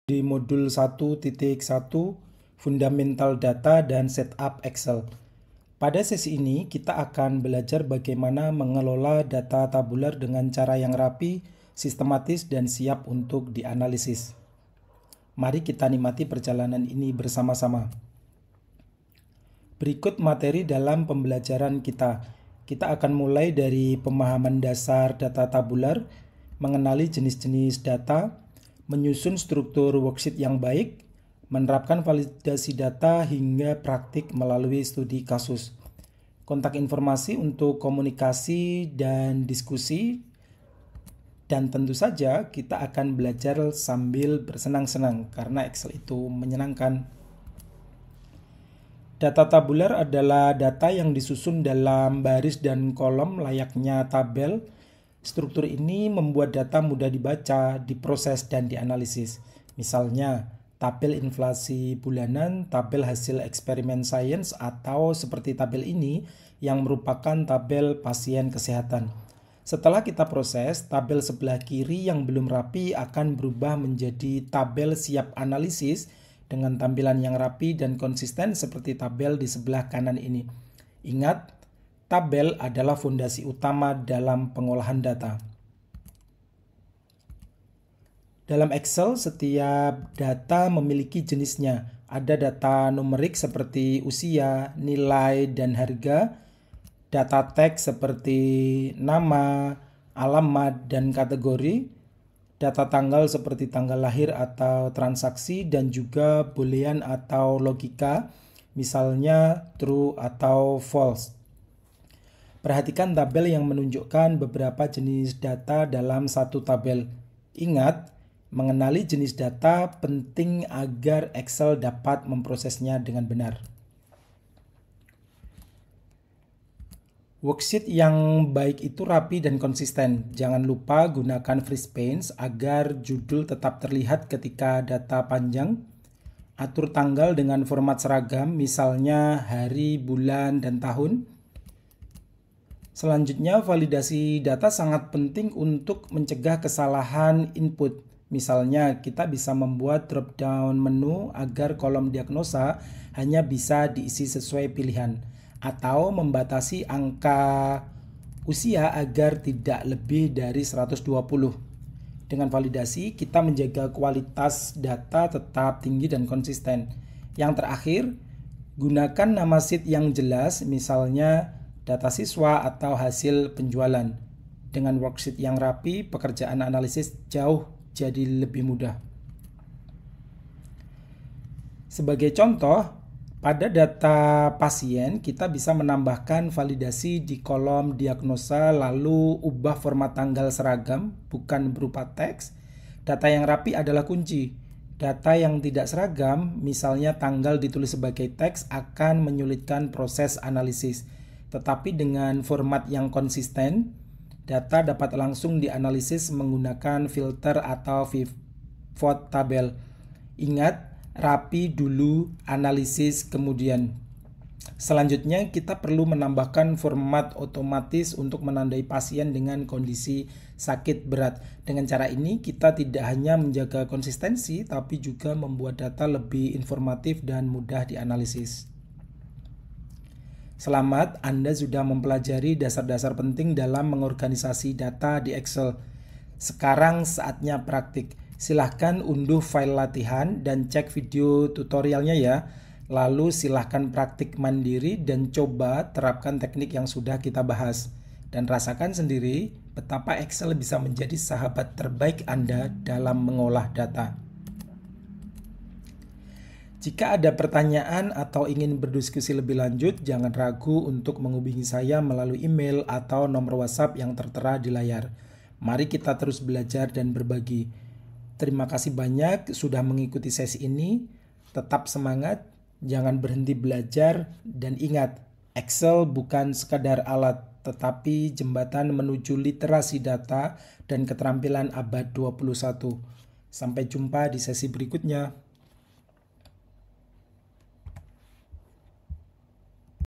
di modul 1.1 Fundamental Data dan Setup Excel. Pada sesi ini kita akan belajar bagaimana mengelola data tabular dengan cara yang rapi, sistematis, dan siap untuk dianalisis. Mari kita nikmati perjalanan ini bersama-sama. Berikut materi dalam pembelajaran kita. Kita akan mulai dari pemahaman dasar data tabular, mengenali jenis-jenis data, menyusun struktur worksheet yang baik, menerapkan validasi data hingga praktik melalui studi kasus. Kontak informasi untuk komunikasi dan diskusi, dan tentu saja kita akan belajar sambil bersenang-senang karena Excel itu menyenangkan. Data tabular adalah data yang disusun dalam baris dan kolom layaknya tabel. Struktur ini membuat data mudah dibaca, diproses, dan dianalisis. Misalnya, tabel inflasi bulanan, tabel hasil eksperimen sains, atau seperti tabel ini yang merupakan tabel pasien kesehatan. Setelah kita proses, tabel sebelah kiri yang belum rapi akan berubah menjadi tabel siap analisis dengan tampilan yang rapi dan konsisten seperti tabel di sebelah kanan ini. Ingat, tabel adalah fondasi utama dalam pengolahan data. Dalam Excel, setiap data memiliki jenisnya. Ada data numerik seperti usia, nilai, dan harga. Data teks seperti nama, alamat, dan kategori. Data tanggal seperti tanggal lahir atau transaksi, dan juga boolean atau logika, misalnya true atau false. Perhatikan tabel yang menunjukkan beberapa jenis data dalam satu tabel. Ingat, mengenali jenis data penting agar Excel dapat memprosesnya dengan benar. Worksheet yang baik itu rapi dan konsisten. Jangan lupa gunakan free space agar judul tetap terlihat ketika data panjang. Atur tanggal dengan format seragam, misalnya hari, bulan, dan tahun. Selanjutnya, validasi data sangat penting untuk mencegah kesalahan input. Misalnya, kita bisa membuat drop-down menu agar kolom diagnosa hanya bisa diisi sesuai pilihan, atau membatasi angka usia agar tidak lebih dari 120. Dengan validasi, kita menjaga kualitas data tetap tinggi dan konsisten. Yang terakhir, gunakan nama sheet yang jelas, misalnya data siswa atau hasil penjualan. Dengan worksheet yang rapi, pekerjaan analisis jauh jadi lebih mudah. Sebagai contoh, pada data pasien, kita bisa menambahkan validasi di kolom diagnosa lalu ubah format tanggal seragam, bukan berupa teks. Data yang rapi adalah kunci. Data yang tidak seragam, misalnya tanggal ditulis sebagai teks, akan menyulitkan proses analisis. Tetapi dengan format yang konsisten, data dapat langsung dianalisis menggunakan filter atau pivot tabel. Ingat, rapi dulu, analisis kemudian. Selanjutnya, kita perlu menambahkan format otomatis untuk menandai pasien dengan kondisi sakit berat. Dengan cara ini, kita tidak hanya menjaga konsistensi, tapi juga membuat data lebih informatif dan mudah dianalisis. Selamat, Anda sudah mempelajari dasar-dasar penting dalam mengorganisasi data di Excel. Sekarang saatnya praktik. Silahkan unduh file latihan dan cek video tutorialnya ya. Lalu silahkan praktik mandiri dan coba terapkan teknik yang sudah kita bahas. Dan rasakan sendiri betapa Excel bisa menjadi sahabat terbaik Anda dalam mengolah data. Jika ada pertanyaan atau ingin berdiskusi lebih lanjut, jangan ragu untuk menghubungi saya melalui email atau nomor WhatsApp yang tertera di layar. Mari kita terus belajar dan berbagi. Terima kasih banyak sudah mengikuti sesi ini. Tetap semangat, jangan berhenti belajar, dan ingat, Excel bukan sekadar alat, tetapi jembatan menuju literasi data dan keterampilan abad 21. Sampai jumpa di sesi berikutnya.